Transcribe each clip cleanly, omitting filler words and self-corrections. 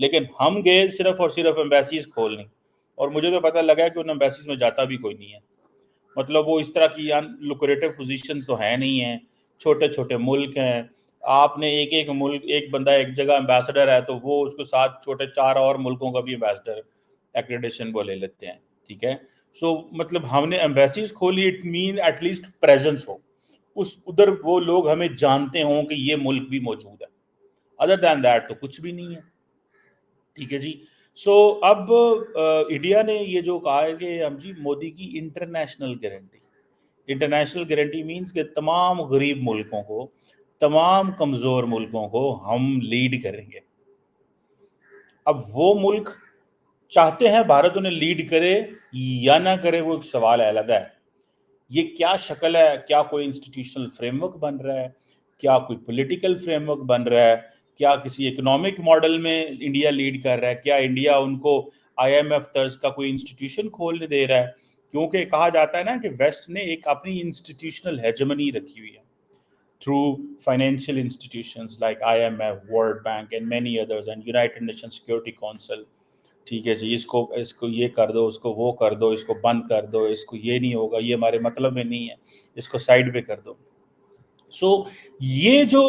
لیکن ہم گئے صرف اور صرف ایمبیسیز کھولنے، اور مجھے تو پتہ لگا ہے کہ ان ایمبیسیز میں جاتا بھی کوئی نہیں ہے. مطلب وہ اس طرح کی لوکریٹو پوزیشنز تو ہیں نہیں ہیں، چھوٹے چھوٹے ملک ہیں. آپ نے ایک ملک، ایک بندہ ایک جگہ ایمبیسڈر ہے تو وہ اس کو ساتھ چھوٹے 4 اور ملکوں کا بھی ایمبیسڈر ایکریڈیشن وہ لے لیتے ہیں. ٹھیک ہے، سو مطلب ہم نے ایمبیسیز کھولی، it mean at least presence ہو اس ادھر، وہ لوگ ہمیں جانتے ہوں کہ یہ ملک بھی موجود ہے. ادر دین دیٹ تو کچھ بھی نہیں ہے. ٹھیک ہے جی. سو اب انڈیا نے یہ جو کہا ہے کہ ہم جی مودی کی international guarantee, international guarantee means کہ تمام غریب ملکوں کو، تمام کمزور ملکوں کو ہم لیڈ کریں گے. اب وہ ملک چاہتے ہیں بھارت انہیں لیڈ کرے یا نہ کرے، وہ ایک سوال علیحدہ ہے. یہ کیا شکل ہے؟ کیا کوئی انسٹیٹیوشنل فریم ورک بن رہا ہے؟ کیا کوئی پولیٹیکل فریم ورک بن رہا ہے؟ کیا کسی اکنامک ماڈل میں انڈیا لیڈ کر رہا ہے؟ کیا انڈیا ان کو آئی ایم ایف طرز کا کوئی انسٹیٹیوشن کھولنے دے رہا ہے؟ کیونکہ کہا جاتا ہے نا کہ ویسٹ نے ایک اپنی انسٹیٹیوشنل ہیجمنی رکھی ہوئی ہے through financial institutions like IMF, World Bank and many others and United Nations Security Council. ٹھیک ہے جی، اس کو یہ کر دو، اس کو وہ کر دو، اس کو بند کر دو، اس کو یہ نہیں ہوگا، یہ ہمارے مطلب میں نہیں ہے، اس کو سائڈ پہ کر دو. سو یہ جو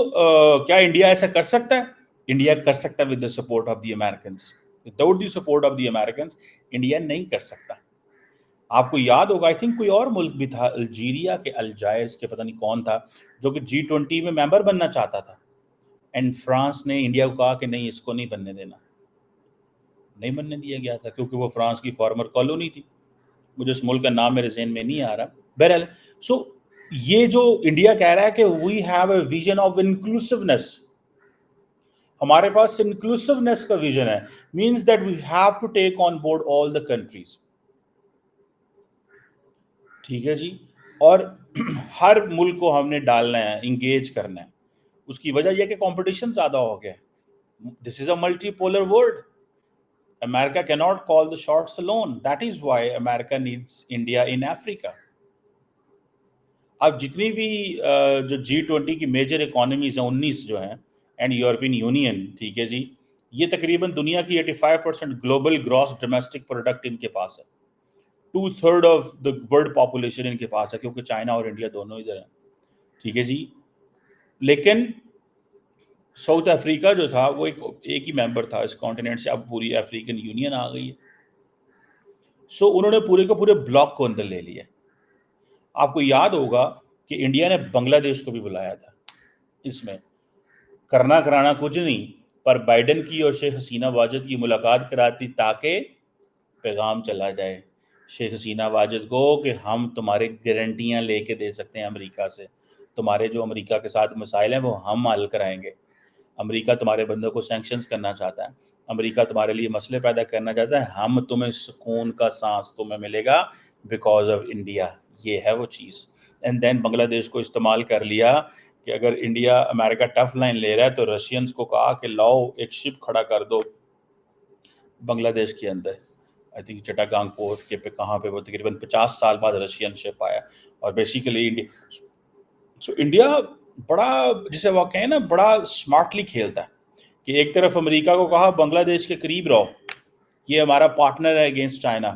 کیا انڈیا ایسا کر سکتا ہے؟ انڈیا کر سکتا ہے with the support of the Americans. Without the support of the Americans India نہیں کر سکتا. آپ کو یاد ہوگا آئی تھنک کوئی اور ملک بھی تھا، الجیریا کے الجائز کے پتہ نہیں کون تھا، جو کہ G20 میں ممبر بننا چاہتا تھا، اینڈ فرانس نے انڈیا کو کہا کہ نہیں، اس کو نہیں بننے دینا. نہیں بننے دیا گیا تھا کیونکہ وہ فرانس کی فارمر کالونی تھی. مجھے اس ملک کا نام میرے ذہن میں نہیں آ رہا. بہرحال سو یہ جو انڈیا کہہ رہا ہے کہ we have a vision of inclusiveness, ہمارے پاس انکلوسونیس کا ویژن ہے، means that we have to take on board all the countries. ٹھیک ہے جی. اور ہر ملک کو ہم نے ڈالنا ہے، انگیج کرنا ہے. اس کی وجہ یہ کہ کمپٹیشن زیادہ ہو گیا. This is a multi polar world. America cannot call the shots alone. That is why America needs India in Africa. اب جتنی بھی جو G20 کی میجر اکانومیز ہیں 19 جو ہیں اینڈ یورپین یونین، ٹھیک ہے جی، یہ تقریباً دنیا کی 85% گلوبل گراس ڈومیسٹک پروڈکٹ ان کے پاس ہے. 2/3 آف دا ورلڈ پاپولیشن ان کے پاس ہے، کیونکہ چائنا اور انڈیا دونوں ادھر ہیں. ٹھیک ہے جی. لیکن ساؤتھ افریقہ جو تھا وہ ایک ہی ممبر تھا اس کانٹیننٹ سے، اب پوری افریقن یونین آ گئی ہے. سو انہوں نے پورے کے پورے بلاک کو اندر لے لیا. آپ کو یاد ہوگا کہ انڈیا نے بنگلہ دیش کو بھی بلایا تھا. اس میں کرنا کرانا کچھ نہیں، پر بائیڈن کی اور شیخ حسینہ واجد کی ملاقات کراتی تاکہ پیغام چلا جائے شیخ حسینہ واجد کو کہ ہم تمہارے گارنٹیاں لے کے دے سکتے ہیں امریکہ سے، تمہارے جو امریکہ کے ساتھ مسائل ہیں وہ ہم حل کرائیں گے. امریکہ تمہارے بندوں کو سینکشنز کرنا چاہتا ہے، امریکہ تمہارے لیے مسئلے پیدا کرنا چاہتا ہے، ہم تمہیں سکون کا سانس تمہیں ملے گا بیکاز آف انڈیا. یہ ہے وہ چیز. اینڈ دین بنگلہ دیش کو استعمال کر لیا کہ اگر انڈیا امریکہ ٹف لائن لے رہا ہے تو رشینز کو کہا کہ لاؤ ایک شپ کھڑا کر دو بنگلہ دیش کے اندر. آئی تھنک چٹاگانگ پورٹ کے پہ کہاں پہ، وہ تقریباً 50 سال بعد رشین شپ آیا. اور بیسیکلی انڈیا بڑا، جسے وہ کہیں نا، بڑا اسمارٹلی کھیلتا ہے کہ ایک طرف امریکہ کو کہا بنگلہ دیش کے قریب رہو، یہ ہمارا پارٹنر ہے اگینسٹ چائنا.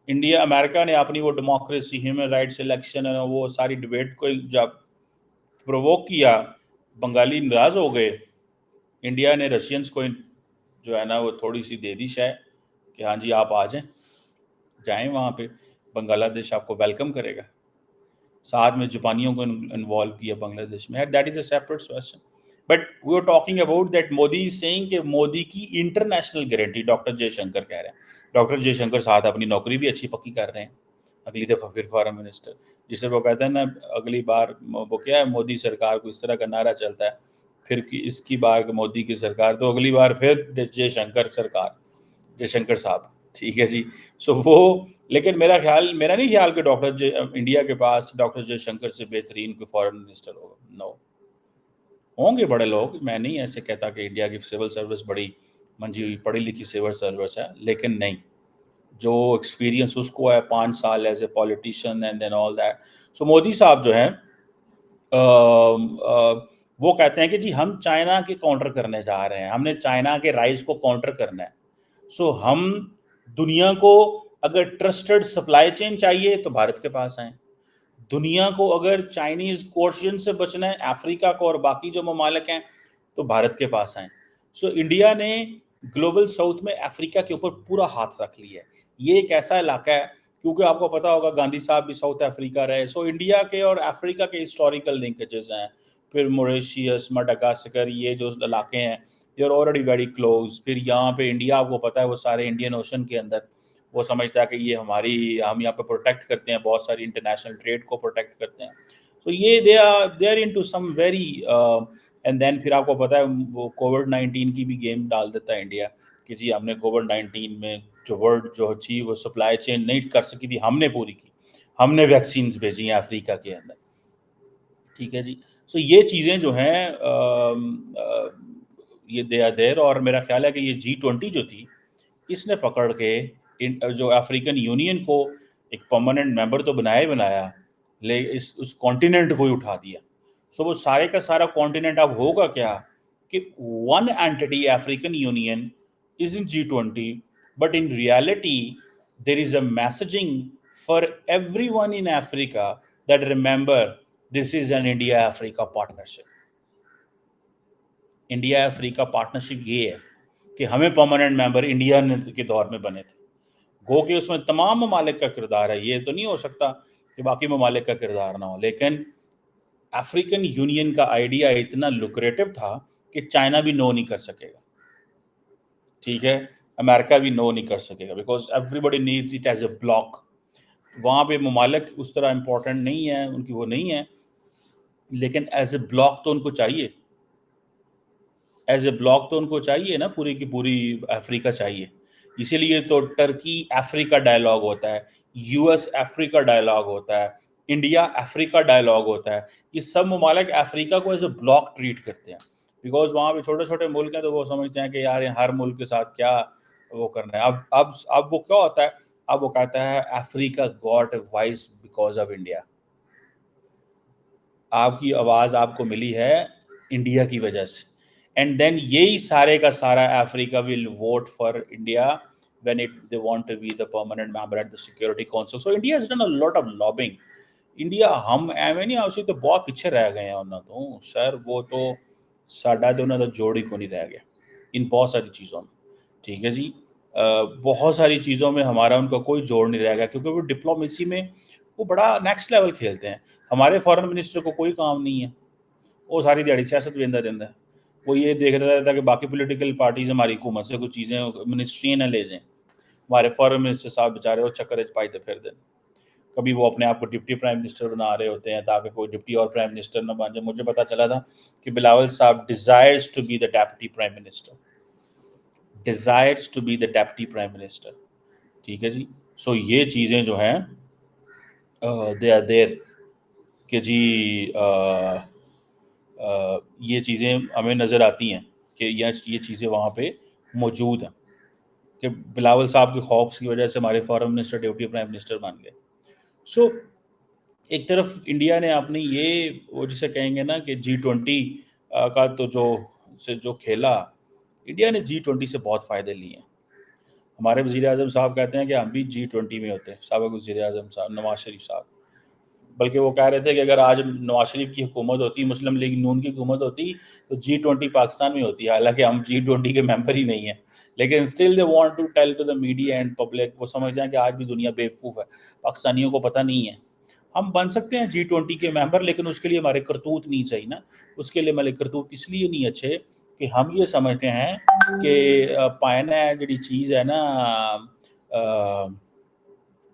انڈیا، امریکہ نے اپنی وہ ڈیموکریسی، ہیومن رائٹس، الیکشن، وہ ساری ڈبیٹ کو جب پرووک کیا، بنگالی ناراض ہو گئے. انڈیا نے رشینز کو جو ہے نا وہ تھوڑی سی دے دی شے کہ ہاں جی آپ آ جائیں وہاں پہ، بنگلہ دیش آپ کو ویلکم کرے گا. ساتھ میں جاپانیوں کو انوالو کیا بنگلہ دیش میں. That is a separate question. But we are talking about that Modi is seeing کہ مودی کی international guarantee. Doctor Jaishankar کہہ رہے ہیں، ڈاکٹر جے شنکر ساتھ اپنی نوکری بھی اچھی پکی کر رہے ہیں، اگلی دفعہ پھر فارن منسٹر، جسے وہ کہتے ہیں نا اگلی بار وہ کیا ہے، مودی سرکار کو اس طرح کا نعرہ چلتا ہے پھر اس کی بار مودی کی سرکار، تو اگلی بار پھر جے شنکر سرکار، جے شنکر صاحب. ٹھیک ہے جی. سو وہ، لیکن میرا نہیں خیال کہ انڈیا کے پاس ڈاکٹر جے شنکر سے بہترین کوئی فارن منسٹر ہوگا. نو، ہوں گے بڑے لوگ، میں نہیں ایسے کہتا کہ انڈیا کی سول سروس بڑی منجی ہوئی پڑھی لکھی سول سروس ہے، لیکن نہیں، جو ایکسپیرینس اس کو ہے 5 سال as a politician and then all that. So Modi sahab جو ہیں وہ کہتے ہیں کہ جی ہم چائنا کے کاؤنٹر کرنے جا رہے ہیں, ہم نے چائنا کے رائس کو کاؤنٹر کرنا ہے. سو ہم دنیا کو اگر ٹرسٹڈ سپلائی چین چاہیے تو بھارت کے پاس آئیں, دنیا کو اگر چائنیز کوشچن سے بچنا ہے افریقہ کو اور باقی جو ممالک ہیں تو بھارت کے پاس آئیں. سو انڈیا نے گلوبل ساؤتھ میں افریقہ کے اوپر پورا ہاتھ رکھ لیا ہے. یہ ایک ایسا علاقہ ہے, کیونکہ آپ کو پتا ہوگا گاندھی صاحب بھی ساؤتھ افریقہ رہے, سو انڈیا کے اور افریقہ کے ہسٹوریکل لنکیجز ہیں. پھر موریشیس, مڈغاسکر, یہ جو علاقے ہیں they are already very close. پھر یہاں پہ انڈیا آپ کو پتا ہے وہ سارے انڈین اوشن کے اندر, وہ سمجھتا ہے کہ یہ ہماری, ہم یہاں پہ پروٹیکٹ کرتے ہیں, بہت ساری انٹرنیشنل ٹریڈ کو پروٹیکٹ کرتے ہیں. سو یہ they are into some very, and then پھر آپ کو پتا ہے وہ کووڈ-19 کی بھی گیم ڈال دیتا ہے انڈیا کہ جی ہم نے کووڈ-19 میں جو ورلڈ جو تھی وہ سپلائی چین نہیں کر سکی تھی, ہم نے پوری کی, ہم نے ویکسینز بھیجی ہیں افریقہ کے اندر. ٹھیک ہے جی. سو یہ چیزیں جو ہیں یہ دے آر دیر, اور میرا خیال ہے کہ یہ G20 جو تھی اس نے پکڑ کے جو افریقن یونین کو ایک پرماننٹ ممبر تو بنایا اس کانٹیننٹ کو ہی اٹھا دیا. سو وہ سارے کا سارا کانٹیننٹ اب ہوگا کیا کہ one entity African union is in G20, but in reality there is a messaging for every one in Africa that remember this is an India Africa partnership. India Africa partnership یہ ہے کہ ہمیں permanent ممبر India کے دور میں بنے تھے, گو کہ اس میں تمام ممالک کا کردار ہے, یہ تو نہیں ہو سکتا کہ باقی ممالک کا کردار نہ ہو. لیکن افریقن یونین کا آئیڈیا اتنا لوکریٹو تھا کہ چائنا بھی نو نہیں کر سکے گا, ٹھیک ہے, امریکہ بھی نو نہیں کر سکے گا, because everybody needs it as a bloc. وہاں پہ ممالک اس طرح امپورٹنٹ نہیں ہیں, ان کی وہ نہیں ہے, لیکن ایز اے بلاک تو ان کو چاہیے, ایز اے بلاک تو ان کو چاہیے نا, پوری کی پوری افریقہ چاہیے. اسی لیے تو ٹرکی افریقہ ڈائلاگ ہوتا ہے, یو ایس افریقہ ڈائلاگ ہوتا ہے, انڈیا افریقہ ڈائلاگ ہوتا ہے. یہ سب ممالک افریقہ کو ایز اے بلاک ٹریٹ کرتے ہیں, بیکاز وہاں پہ چھوٹے چھوٹے ملک ہیں تو وہ سمجھتے ہیں کہ یار ہر ملک کے ساتھ کیا وہ کرنا ہے. اب وہ کیا ہوتا ہے, اب وہ کہتا ہے Africa got a voice because of India. آپ کی آواز آپ کو ملی ہے انڈیا کی وجہ سے, اینڈ دین یہی سارے کا سارا Africa will vote for India when they want to be the permanent member at the Security Council. So India has done a lot of lobbying. India ہم ایویں نہیں اسی تو بہت پیچھے رہ گئے ہیں انہوں تو سر, وہ تو ساڈا تو انہوں تو جوڑ ہی کو نہیں رہ گیا ان بہت ساری چیزوں میں. ٹھیک ہے جی, بہت ساری چیزوں میں ہمارا ان کا کوئی جوڑ نہیں رہ گیا, کیونکہ وہ ڈپلومیسی میں وہ بڑا نیکسٹ لیول کھیلتے ہیں. ہمارے فارن منسٹر کو کوئی کام نہیں ہے, وہ ساری دیہڑی سیاست بھی اندر رہتا ہے, وہ یہ دیکھ رہتا ہے کہ باقی پولیٹیکل پارٹیز ہماری حکومت سے کچھ چیزیں منسٹری نہ لے جائیں. ہمارے فارن منسٹر صاحب بیچارے وہ چکر پائے پھر دیں, کبھی وہ اپنے آپ کو ڈپٹی پرائم منسٹر بنا رہے ہوتے ہیں تاکہ کوئی ڈپٹی اور پرائم منسٹر نہ بن جائے. مجھے پتا چلا تھا کہ بلاول صاحب desires to be the deputy prime minister, desires to be the deputy prime minister. ٹھیک ہے جی. سو یہ چیزیں جو ہیں دے آر دیر کہ جی یہ چیزیں ہمیں نظر آتی ہیں کہ یہ چیزیں وہاں پہ موجود ہیں کہ بلاول صاحب کے خوف کی وجہ سے ہمارے foreign minister deputy prime minister بن گئے. سو ایک طرف انڈیا نے اپنی یہ وہ جسے کہیں گے نا کہ G20 کا تو جو کھیلا, انڈیا نے G20 سے بہت فائدے لیے ہیں. ہمارے وزیر اعظم صاحب کہتے ہیں کہ ہم بھی G20 میں ہوتے ہیں, سابق وزیر اعظم صاحب نواز شریف صاحب, بلکہ وہ کہہ رہے تھے کہ اگر آج نواز شریف کی حکومت ہوتی, مسلم لیگ نون کی حکومت ہوتی تو G20 پاکستان میں ہوتی ہے. حالانکہ ہم G20 کے ممبر ہی نہیں ہیں, لیکن still they want to tell to the media and public, وہ سمجھتے ہیں کہ آج بھی دنیا بیوقوف ہے, پاکستانیوں کو پتہ نہیں ہے. ہم بن سکتے ہیں G20 کے ممبر, لیکن اس کے لیے ہمارے کرتوت نہیں صحیح نا. اس کے لیے ہمارے کرتوت اس لیے نہیں اچھے کہ ہم یہ سمجھتے ہیں کہ پائنا جڑی چیز ہے نا,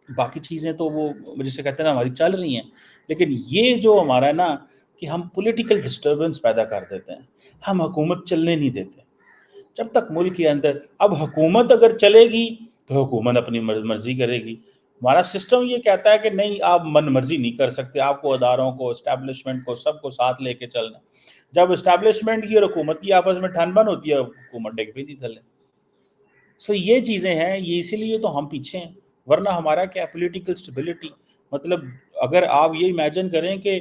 باقی چیزیں تو وہ جسے کہتے ہیں نا ہماری چل رہی ہیں, لیکن یہ جو ہمارا ہے نا کہ ہم پولیٹیکل ڈسٹربنس پیدا کر دیتے ہیں, ہم حکومت چلنے نہیں دیتے. جب تک ملک کے اندر, اب حکومت اگر چلے گی تو حکومت اپنی مرضی کرے گی. ہمارا سسٹم یہ کہتا ہے کہ نہیں, آپ من مرضی نہیں کر سکتے, آپ کو اداروں کو, اسٹیبلشمنٹ کو, سب کو ساتھ لے کے چلنا. جب اسٹیبلشمنٹ کی اور حکومت کی آپس میں ٹھن بن ہوتی ہے, حکومت ڈگ بھی نہیں تھلے. سو یہ چیزیں ہیں, یہ اسی لیے تو ہم پیچھے ہیں. ورنہ ہمارا کیا پولیٹیکل اسٹیبلٹی, مطلب اگر آپ یہ امیجن کریں کہ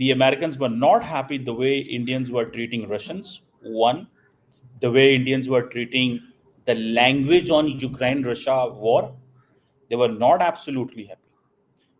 the Americans were not happy the way Indians were treating Russians. One, the way Indians were treating the language on Ukraine-Russia war, they were not absolutely happy.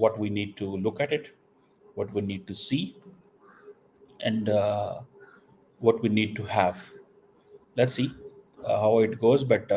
what we need to look at it, what we need to see, and what we need to have. Let's see how it goes. But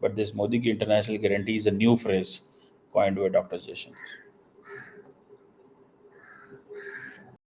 but this Modi ki international guarantee is a new phrase coined by Dr. Jaishankar.